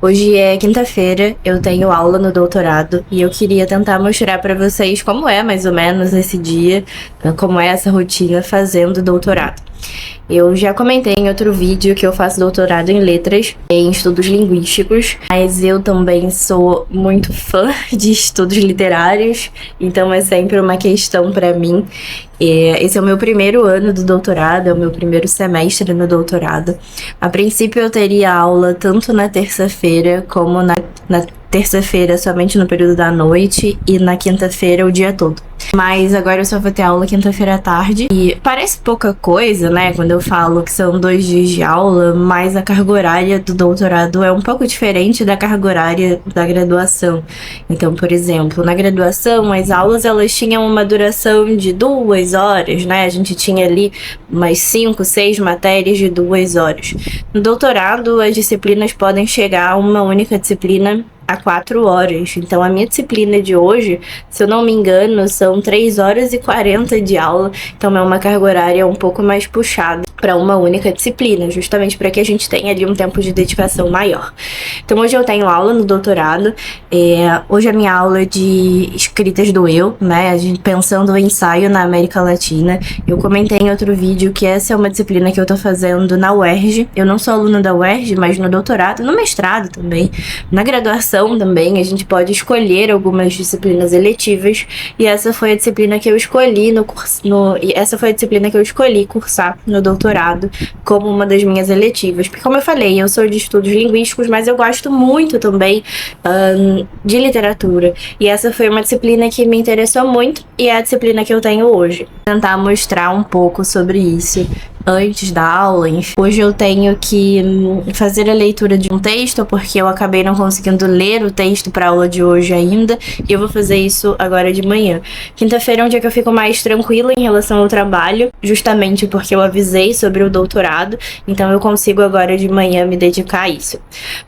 Hoje é quinta-feira, eu tenho aula no doutorado e eu queria tentar mostrar para vocês como é mais ou menos esse dia, como é essa rotina fazendo doutorado. Eu já comentei em outro vídeo que eu faço doutorado em letras, em estudos linguísticos, mas eu também sou muito fã de estudos literários, então é sempre uma questão para mim. Esse é o meu primeiro ano do doutorado, é o meu primeiro semestre no doutorado. A princípio eu teria aula tanto na terça-feira como na terça-feira somente no período da noite e na quinta-feira o dia todo. Mas agora eu só vou ter aula quinta-feira à tarde. E parece pouca coisa, né, quando eu falo que são 2 dias de aula, mas a carga horária do doutorado é um pouco diferente da carga horária da graduação. Então, por exemplo, na graduação, as aulas elas tinham uma duração de 2 horas, né? A gente tinha ali umas 5, 6 matérias de 2 horas. No doutorado, as disciplinas podem chegar a uma única disciplina a 4 horas. Então, a minha disciplina de hoje, se eu não me engano, são 3 horas e 40 de aula. Então, é uma carga horária um pouco mais puxada para uma única disciplina, justamente para que a gente tenha ali um tempo de dedicação maior. Então, hoje eu tenho aula no doutorado. Hoje a minha aula é de escritas do eu, né? A gente pensando o ensaio na América Latina. Eu comentei em outro vídeo que essa é uma disciplina que eu tô fazendo na UERJ. Eu não sou aluna da UERJ, mas no doutorado, no mestrado também, na graduação também, a gente pode escolher algumas disciplinas eletivas, e essa foi a disciplina que eu escolhi essa foi a disciplina que eu escolhi cursar no doutorado como uma das minhas eletivas. Porque, como eu falei, eu sou de estudos linguísticos, mas eu gosto muito também de literatura. E essa foi uma disciplina que me interessou muito e é a disciplina que eu tenho hoje. Vou tentar mostrar um pouco sobre isso antes da aula. Hoje eu tenho que fazer a leitura de um texto, porque eu acabei não conseguindo ler o texto para a aula de hoje ainda, e eu vou fazer isso agora de manhã. Quinta-feira é um dia que eu fico mais tranquila em relação ao trabalho, justamente porque eu avisei sobre o doutorado, então eu consigo agora de manhã me dedicar a isso.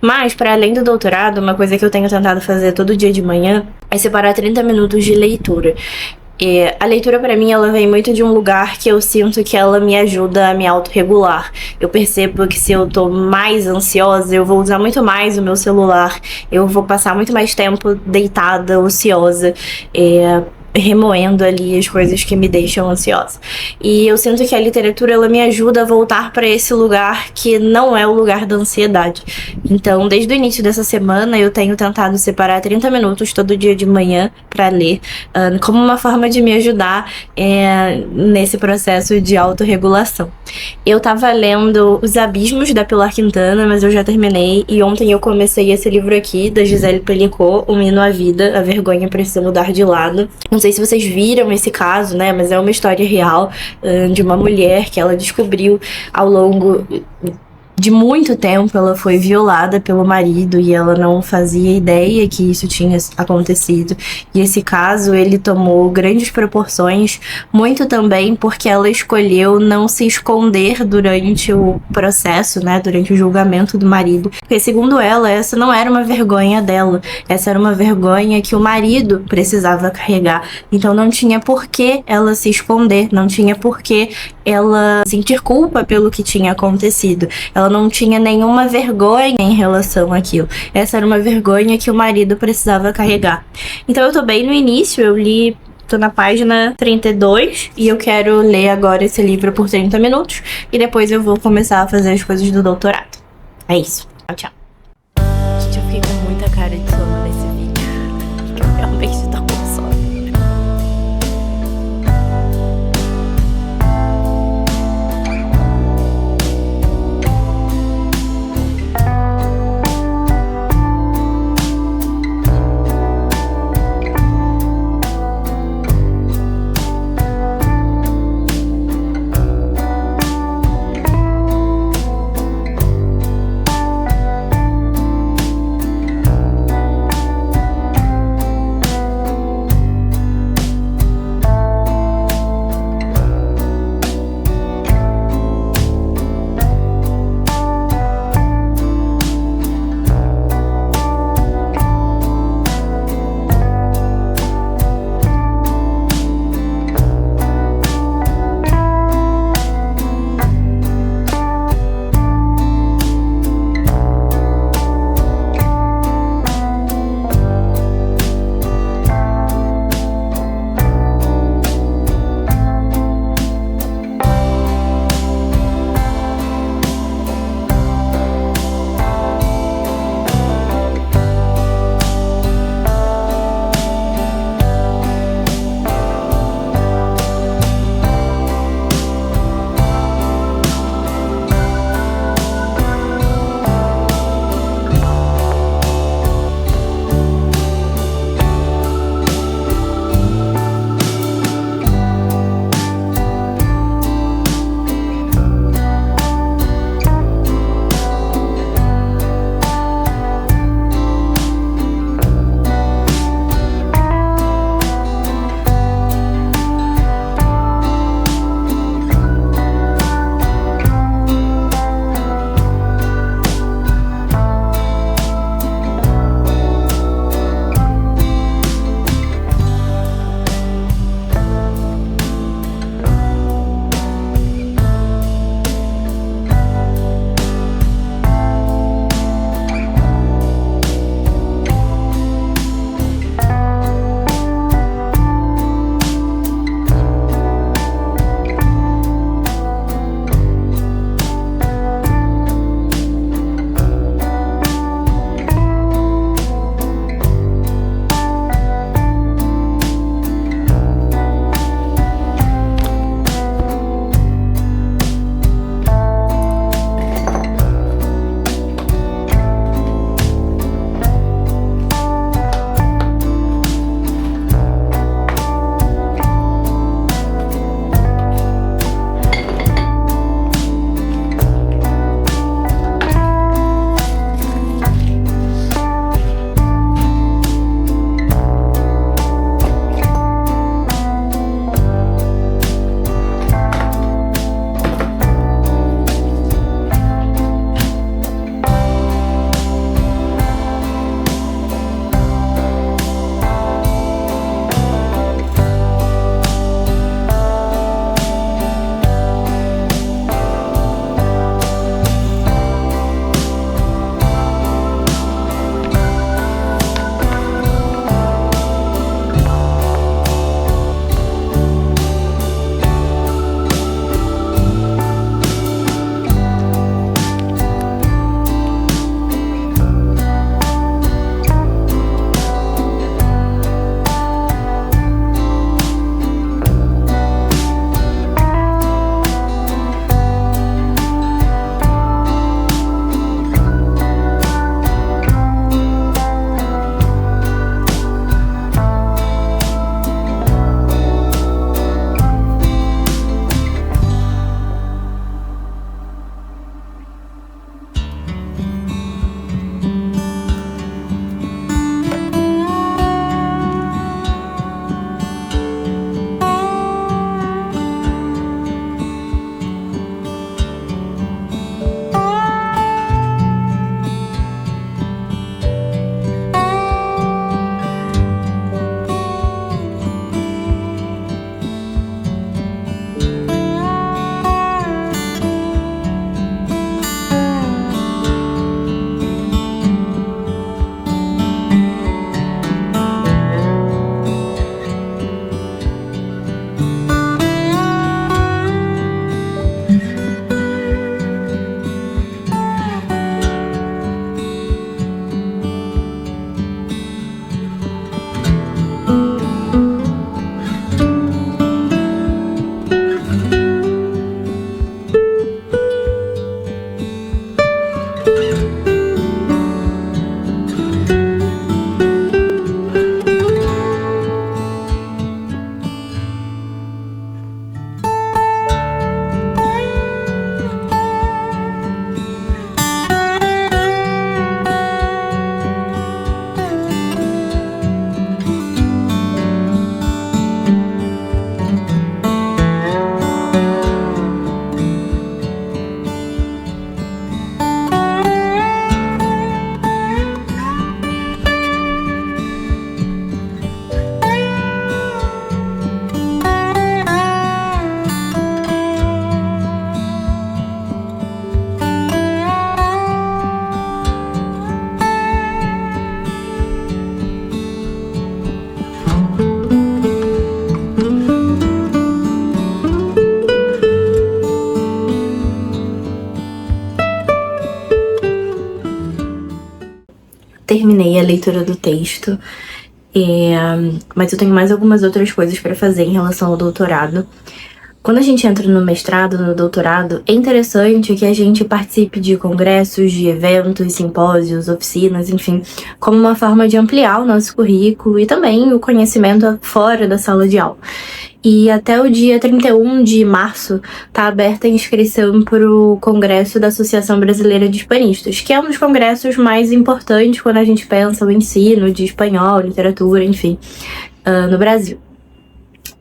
Mas, para além do doutorado, uma coisa que eu tenho tentado fazer todo dia de manhã é separar 30 minutos de leitura. A leitura para mim, ela vem muito de um lugar que eu sinto que ela me ajuda a me autorregular. Eu percebo que se eu tô mais ansiosa, eu vou usar muito mais o meu celular, eu vou passar muito mais tempo deitada, ociosa, remoendo ali as coisas que me deixam ansiosa. E eu sinto que a literatura, ela me ajuda a voltar para esse lugar que não é o lugar da ansiedade. Então, desde o início dessa semana, eu tenho tentado separar 30 minutos todo dia de manhã para ler, como uma forma de me ajudar nesse processo de autorregulação. Eu tava lendo Os Abismos, da Pilar Quintana, mas eu já terminei, e ontem eu comecei esse livro aqui, da Gisele Pelicot, Um Hino à Vida, A Vergonha Precisa Mudar de Lado. Não sei se vocês viram esse caso, né, mas é uma história real de uma mulher que ela descobriu ao longo de muito tempo. Ela foi violada pelo marido e ela não fazia ideia que isso tinha acontecido. E esse caso, ele tomou grandes proporções, muito também porque ela escolheu não se esconder durante o processo, né, durante o julgamento do marido. Porque, segundo ela, essa não era uma vergonha dela, essa era uma vergonha que o marido precisava carregar. Então não tinha por que ela se esconder, não tinha por que ela sentir culpa pelo que tinha acontecido. Ela não tinha nenhuma vergonha em relação àquilo. Essa era uma vergonha que o marido precisava carregar. Então eu tô bem no início, tô na página 32 e eu quero ler agora esse livro por 30 minutos e depois eu vou começar a fazer as coisas do doutorado. É isso. Tchau, tchau. Gente, eu fiquei com muita cara de sono nesse vídeo. Eu realmente tô com sono. terminei a leitura do texto, mas eu tenho mais algumas outras coisas para fazer em relação ao doutorado. Quando a gente entra no mestrado, no doutorado, é interessante que a gente participe de congressos, de eventos, simpósios, oficinas, enfim, como uma forma de ampliar o nosso currículo e também o conhecimento fora da sala de aula. E até o dia 31 de março está aberta a inscrição para o Congresso da Associação Brasileira de Hispanistas, que é um dos congressos mais importantes quando a gente pensa o ensino de espanhol, literatura, enfim, no Brasil.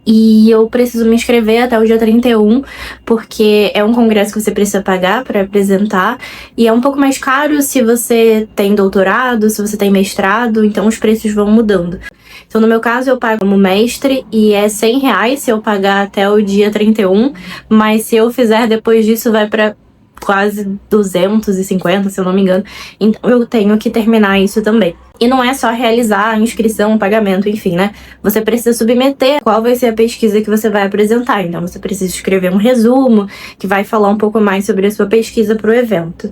E eu preciso me inscrever até o dia 31, porque é um congresso que você precisa pagar para apresentar, e é um pouco mais caro se você tem doutorado, se você tem mestrado, então os preços vão mudando. Então, no meu caso, eu pago como mestre e é R$100 se eu pagar até o dia 31, mas se eu fizer depois disso, vai para quase 250, se eu não me engano. Então, eu tenho que terminar isso também. E não é só realizar a inscrição, o pagamento, enfim, né? Você precisa submeter qual vai ser a pesquisa que você vai apresentar. Então, você precisa escrever um resumo que vai falar um pouco mais sobre a sua pesquisa para o evento.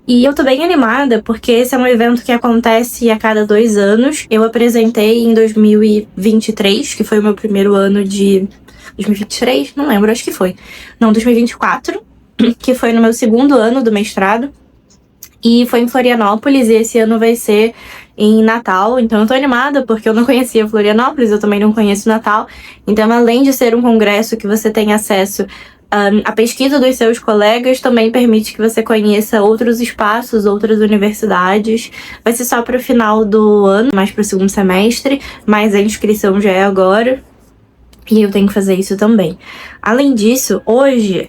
E eu tô bem animada, porque esse é um evento que acontece a cada 2 anos. Eu apresentei em 2023, que foi o meu primeiro ano de... 2023? Não lembro, acho que foi. Não, 2024. Que foi no meu segundo ano do mestrado, e foi em Florianópolis, e esse ano vai ser em Natal. Então eu tô animada, porque eu não conhecia Florianópolis, eu também não conheço Natal, então além de ser um congresso que você tem acesso à pesquisa dos seus colegas, também permite que você conheça outros espaços, outras universidades. Vai ser só para o final do ano, mais para o segundo semestre, mas a inscrição já é agora. E eu tenho que fazer isso também. Além disso, hoje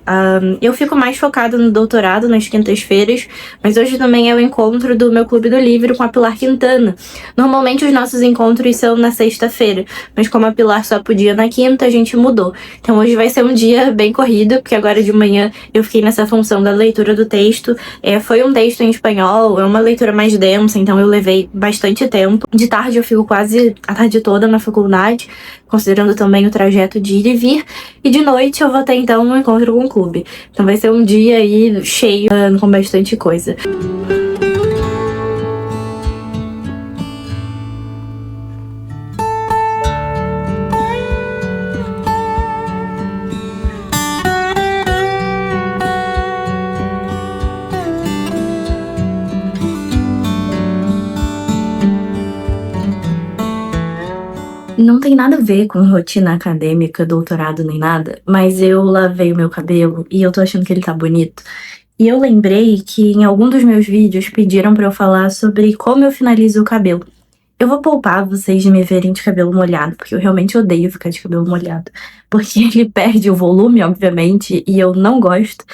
eu fico mais focada no doutorado nas quintas-feiras, mas hoje também é o encontro do meu Clube do Livro com a Pilar Quintana. Normalmente os nossos encontros são na sexta-feira, mas como a Pilar só podia na quinta, a gente mudou. Então hoje vai ser um dia bem corrido, porque agora de manhã eu fiquei nessa função da leitura do texto. Foi um texto em espanhol, é uma leitura mais densa, então eu levei bastante tempo. De tarde eu fico quase a tarde toda na faculdade, considerando também o trajeto de ir e vir. E de noite eu vou ter então um encontro com o clube. Então vai ser um dia aí cheio, com bastante coisa. Não tem nada a ver com rotina acadêmica, doutorado nem nada, mas eu lavei o meu cabelo e eu tô achando que ele tá bonito. E eu lembrei que em algum dos meus vídeos pediram pra eu falar sobre como eu finalizo o cabelo. Eu vou poupar vocês de me verem de cabelo molhado, porque eu realmente odeio ficar de cabelo molhado. Porque ele perde o volume, obviamente, e eu não gosto.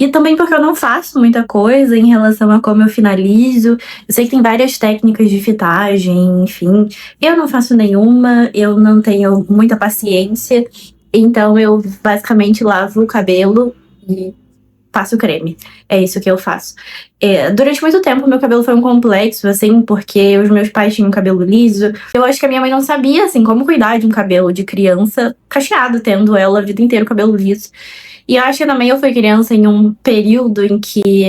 E também porque eu não faço muita coisa em relação a como eu finalizo. Eu sei que tem várias técnicas de fitagem, enfim. Eu não faço nenhuma, eu não tenho muita paciência. Então eu basicamente lavo o cabelo e passo creme. É isso que eu faço. Durante muito tempo, meu cabelo foi um complexo, assim, porque os meus pais tinham cabelo liso. Eu acho que a minha mãe não sabia, assim, como cuidar de um cabelo de criança cacheado, tendo ela a vida inteira o cabelo liso. E eu acho que também eu fui criança em um período em que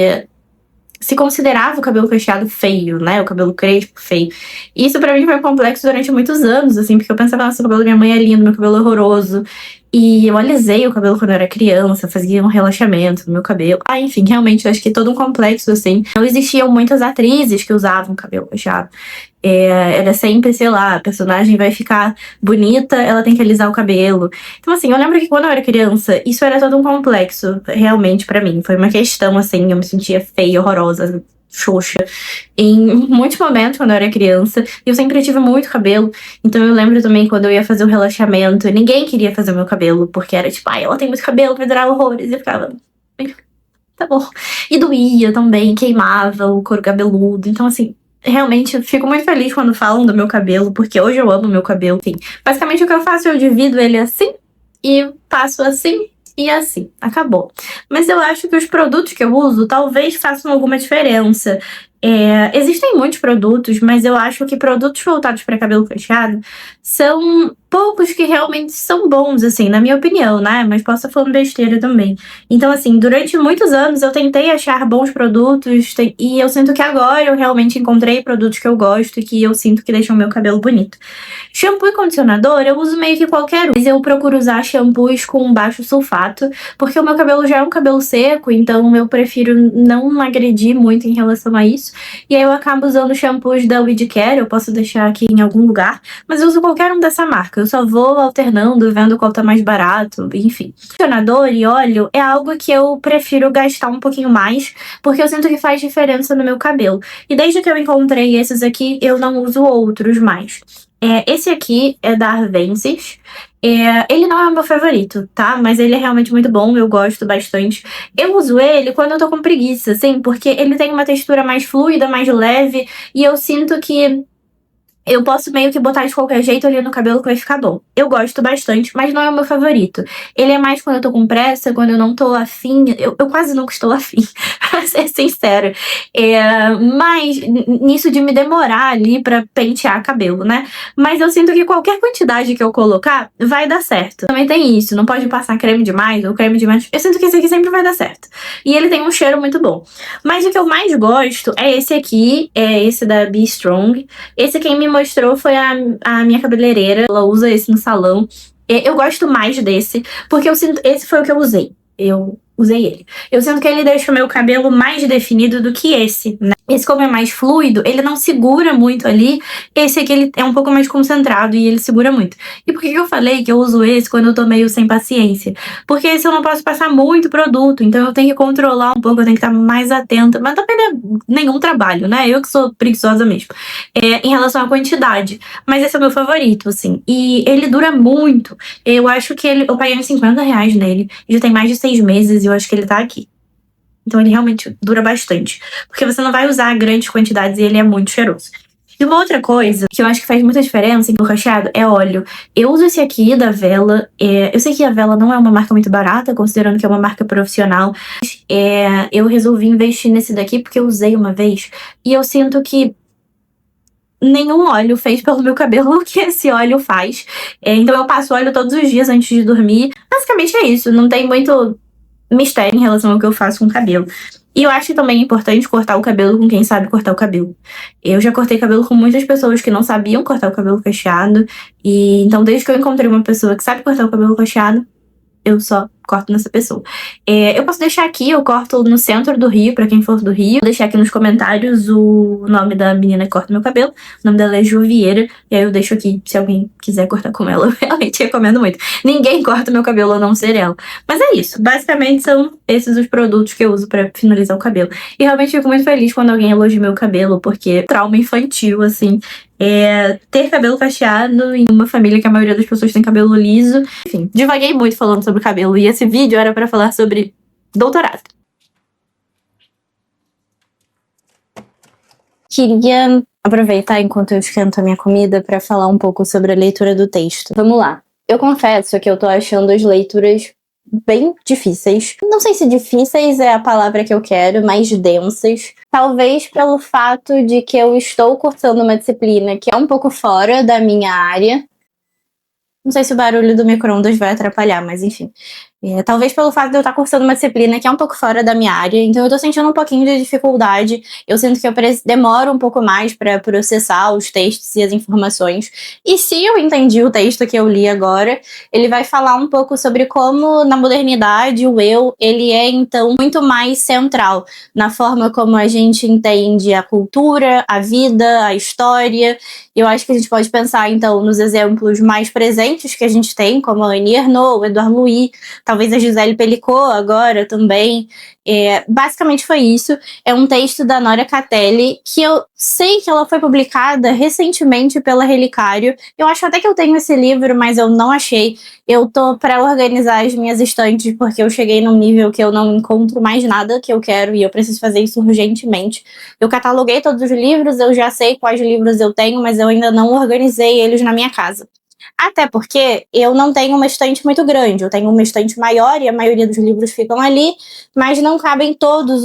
se considerava o cabelo cacheado feio, né? O cabelo crespo feio. E isso pra mim foi um complexo durante muitos anos, assim, porque eu pensava, nossa, o cabelo da minha mãe é lindo, meu cabelo é horroroso. E eu alisei o cabelo quando eu era criança, fazia um relaxamento no meu cabelo. Enfim, realmente, eu acho que todo um complexo, assim. Não existiam muitas atrizes que usavam cabelo cacheado. Era sempre, sei lá, a personagem vai ficar bonita, ela tem que alisar o cabelo. Então, assim, eu lembro que quando eu era criança, isso era todo um complexo, realmente, pra mim. Foi uma questão, assim, eu me sentia feia, horrorosa, xoxa, em muitos momentos quando eu era criança. Eu sempre tive muito cabelo, então eu lembro também quando eu ia fazer um relaxamento, ninguém queria fazer o meu cabelo, porque era tipo, ela tem muito cabelo, vai durar horrores, e eu ficava, tá bom. E doía também, queimava o couro cabeludo, então assim, realmente eu fico muito feliz quando falam do meu cabelo, porque hoje eu amo meu cabelo. Enfim, basicamente o que eu faço, eu divido ele assim, e passo assim, e assim, acabou. Mas eu acho que os produtos que eu uso talvez façam alguma diferença. Existem muitos produtos, mas eu acho que produtos voltados para cabelo cacheado são poucos que realmente são bons, assim, na minha opinião, né? Mas posso estar falando besteira também. Então, assim, durante muitos anos eu tentei achar bons produtos e eu sinto que agora eu realmente encontrei produtos que eu gosto e que eu sinto que deixam o meu cabelo bonito. Shampoo e condicionador eu uso meio que qualquer um, mas eu procuro usar shampoos com baixo sulfato, porque o meu cabelo já é um cabelo seco, então eu prefiro não agredir muito em relação a isso. E aí eu acabo usando shampoos da Weed Care, eu posso deixar aqui em algum lugar, mas eu uso qualquer um dessa marca. Eu só vou alternando, vendo qual tá mais barato, enfim. Condicionador e óleo é algo que eu prefiro gastar um pouquinho mais, porque eu sinto que faz diferença no meu cabelo. E desde que eu encontrei esses aqui, eu não uso outros mais. Esse aqui é da Arvensis. Ele não é o meu favorito, tá? Mas ele é realmente muito bom, eu gosto bastante. Eu uso ele quando eu tô com preguiça, assim, porque ele tem uma textura mais fluida, mais leve, e eu sinto que eu posso meio que botar de qualquer jeito ali no cabelo que vai ficar bom. Eu gosto bastante, mas não é o meu favorito. Ele é mais quando eu tô com pressa, quando eu não tô afim. Eu quase nunca estou afim, pra ser sincera. Mas nisso de me demorar ali pra pentear cabelo, né? Mas eu sinto que qualquer quantidade que eu colocar vai dar certo. Também tem isso, não pode passar creme demais ou creme demais. Eu sinto que esse aqui sempre vai dar certo. E ele tem um cheiro muito bom. Mas o que eu mais gosto é esse aqui, é esse da Be Strong. Esse quem me mostrou foi a minha cabeleireira. Ela usa esse no salão. Eu gosto mais desse, porque eu sinto. Esse foi o que eu usei. Eu usei ele. Eu sinto que ele deixa o meu cabelo mais definido do que esse, né? Esse, como é mais fluido, ele não segura muito ali. Esse aqui, ele é um pouco mais concentrado e ele segura muito. E por que eu falei que eu uso esse quando eu tô meio sem paciência? Porque esse eu não posso passar muito produto, então eu tenho que controlar um pouco, eu tenho que estar mais atenta. Mas também não é nenhum trabalho, né? Eu que sou preguiçosa mesmo. Em relação à quantidade. Mas esse é o meu favorito, assim. E ele dura muito. Eu acho que eu paguei uns R$50 nele. Já tem mais de 6 meses e eu acho que ele tá aqui. Então ele realmente dura bastante. Porque você não vai usar grandes quantidades e ele é muito cheiroso. E uma outra coisa que eu acho que faz muita diferença em cabelo cacheado é óleo. Eu uso esse aqui da Wella. Eu sei que a Wella não é uma marca muito barata, considerando que é uma marca profissional. Eu resolvi investir nesse daqui porque eu usei uma vez. E eu sinto que nenhum óleo fez pelo meu cabelo o que esse óleo faz. Então eu passo óleo todos os dias antes de dormir. Basicamente é isso. Não tem muito mistério em relação ao que eu faço com o cabelo. E eu acho também importante cortar o cabelo com quem sabe cortar o cabelo. Eu já cortei cabelo com muitas pessoas que não sabiam cortar o cabelo cacheado. E então, desde que eu encontrei uma pessoa que sabe cortar o cabelo cacheado, eu só corto nessa pessoa. Eu posso deixar aqui, eu corto no centro do Rio, pra quem for do Rio. Vou deixar aqui nos comentários o nome da menina que corta meu cabelo. O nome dela é Ju Vieira. E aí eu deixo aqui, se alguém quiser cortar com ela. Eu realmente recomendo muito. Ninguém corta meu cabelo a não ser ela. Mas é isso. Basicamente são esses os produtos que eu uso pra finalizar o cabelo. E realmente fico muito feliz quando alguém elogia meu cabelo, porque trauma infantil, assim. Ter cabelo cacheado em uma família que a maioria das pessoas tem cabelo liso. Enfim, divaguei muito falando sobre cabelo e esse vídeo era pra falar sobre doutorado. Queria aproveitar enquanto eu esquento a minha comida pra falar um pouco sobre a leitura do texto. Vamos lá. Eu confesso que eu tô achando as leituras bem difíceis. Não sei se difíceis é a palavra que eu quero, mas densas. Talvez pelo fato de que eu estou cursando uma disciplina que é um pouco fora da minha área. Não sei se o barulho do micro-ondas vai atrapalhar, mas enfim. Talvez pelo fato de eu estar cursando uma disciplina que é um pouco fora da minha área, então eu tô sentindo um pouquinho de dificuldade. Eu sinto que eu demoro um pouco mais para processar os textos e as informações. E se eu entendi o texto que eu li agora, ele vai falar um pouco sobre como na modernidade o eu, ele é então muito mais central na forma como a gente entende a cultura, a vida, a história. Eu acho que a gente pode pensar então nos exemplos mais presentes que a gente tem, como a Annie Ernaux, o Edouard Louis, talvez a Gisele Pelicot agora também. Basicamente foi isso. É um texto da Nora Catelli, que eu sei que ela foi publicada recentemente pela Relicário. Eu acho até que eu tenho esse livro, mas eu não achei. Eu tô para organizar as minhas estantes, porque eu cheguei num nível que eu não encontro mais nada que eu quero e eu preciso fazer isso urgentemente. Eu cataloguei todos os livros, eu já sei quais livros eu tenho, mas eu ainda não organizei eles na minha casa. Até porque eu não tenho uma estante muito grande, eu tenho uma estante maior e a maioria dos livros ficam ali, mas não cabem todos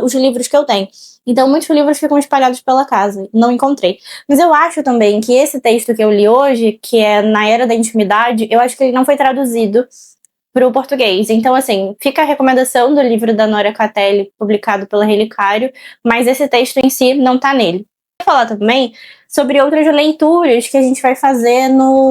os livros que eu tenho. Então, muitos livros ficam espalhados pela casa, não encontrei. Mas eu acho também que esse texto que eu li hoje, que é Na Era da Intimidade, eu acho que ele não foi traduzido para o português. Então, assim, fica a recomendação do livro da Nora Catelli, publicado pela Relicário, mas esse texto em si não tá nele. Vou falar também sobre outras leituras que a gente vai fazer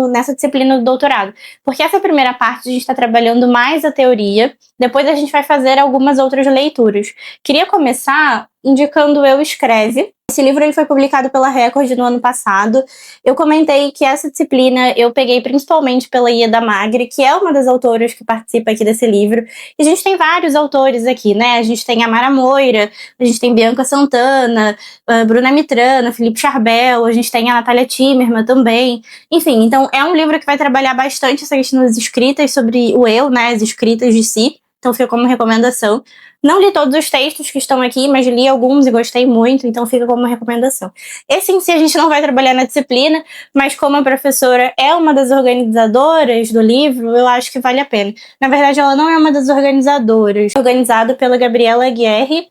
nessa disciplina do doutorado. Porque essa primeira parte a gente está trabalhando mais a teoria, depois a gente vai fazer algumas outras leituras. Queria começar indicando Eu Escreve. Esse livro ele foi publicado pela Record no ano passado. Eu comentei que essa disciplina eu peguei principalmente pela Ieda Magri, que é uma das autoras que participa aqui desse livro. E a gente tem vários autores aqui, né? A gente tem a Mara Moira, a gente tem Bianca Santana, a Bruna Mitrana, Felipe Charbel, a gente tem a Natália Timmerman também. Enfim, então é um livro que vai trabalhar bastante essa questão das escritas sobre o eu, né? As escritas de si. Então fica como recomendação. Não li todos os textos que estão aqui, mas li alguns e gostei muito, então fica como recomendação. Esse em si a gente não vai trabalhar na disciplina, mas como a professora é uma das organizadoras do livro, eu acho que vale a pena. Na verdade, ela não é uma das organizadoras, é organizado pela Gabriela Aguirre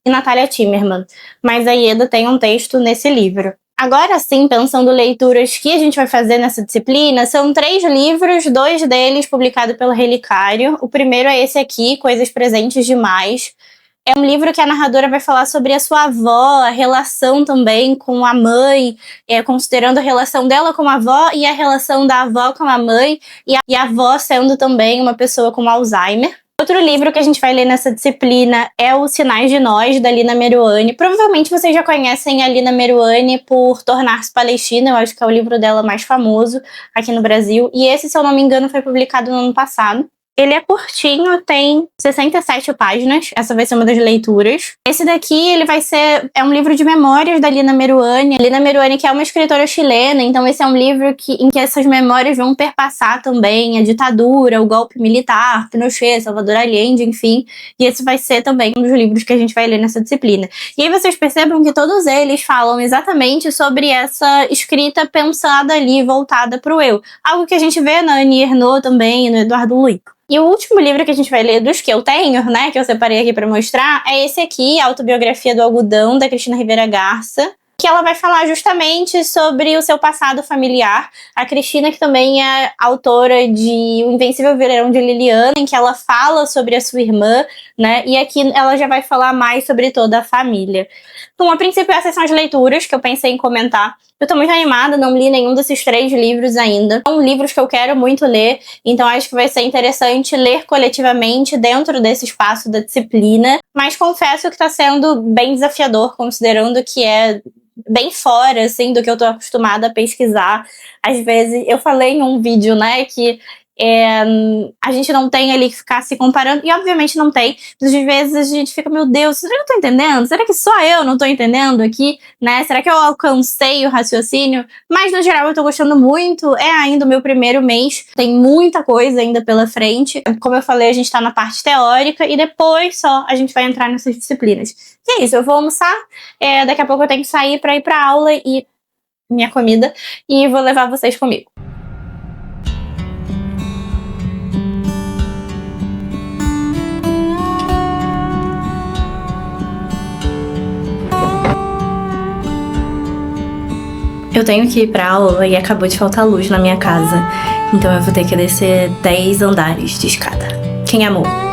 e Natália Timmerman, mas a Ieda tem um texto nesse livro. Agora sim, pensando leituras que a gente vai fazer nessa disciplina, são 3 livros, 2 deles publicados pelo Relicário. O primeiro é esse aqui, Coisas Presentes Demais. É um livro que a narradora vai falar sobre a sua avó, a relação também com a mãe, considerando a relação dela com a avó e a relação da avó com a mãe, e a avó sendo também uma pessoa com Alzheimer. Outro livro que a gente vai ler nessa disciplina é Os Sinais de Nós, da Lina Meruane. Provavelmente vocês já conhecem a Lina Meruane por Tornar-se Palestina, eu acho que é o livro dela mais famoso aqui no Brasil. E esse, se eu não me engano, foi publicado no ano passado. Ele é curtinho, tem 67 páginas, essa vai ser uma das leituras. Esse daqui, é um livro de memórias da Lina Meruane. Lina Meruane, que é uma escritora chilena, então esse é um livro em que essas memórias vão perpassar também a ditadura, o golpe militar, Pinochet, Salvador Allende, enfim. E esse vai ser também um dos livros que a gente vai ler nessa disciplina. E aí vocês percebam que todos eles falam exatamente sobre essa escrita pensada ali, voltada para o eu. Algo que a gente vê na Annie Ernaux também, no Eduardo Luico. E o último livro que a gente vai ler dos que eu tenho, né, que eu separei aqui pra mostrar, é esse aqui, A Autobiografia do Algodão, da Cristina Rivera Garça, que ela vai falar justamente sobre o seu passado familiar. A Cristina, que também é autora de O Invencível Verão de Liliana, em que ela fala sobre a sua irmã, né, e aqui ela já vai falar mais sobre toda a família. Então, a princípio, essas são as leituras que eu pensei em comentar. Eu tô muito animada, não li nenhum desses 3 livros ainda. São livros que eu quero muito ler, então acho que vai ser interessante ler coletivamente dentro desse espaço da disciplina. Mas confesso que tá sendo bem desafiador, considerando que é bem fora, assim, do que eu tô acostumada a pesquisar. Às vezes, eu falei em um vídeo, né, que a gente não tem ali que ficar se comparando, e obviamente não tem, mas às vezes a gente fica, meu Deus, será que eu tô entendendo? Será que só eu não tô entendendo aqui, né? Será que eu alcancei o raciocínio? Mas no geral eu tô gostando muito, é ainda o meu primeiro mês, tem muita coisa ainda pela frente. Como eu falei, a gente tá na parte teórica e depois só a gente vai entrar nessas disciplinas. E é isso, eu vou almoçar, daqui a pouco eu tenho que sair pra ir pra aula e minha comida, e vou levar vocês comigo. Eu tenho que ir pra aula e acabou de faltar luz na minha casa, então eu vou ter que descer 10 andares de escada. Quem amou?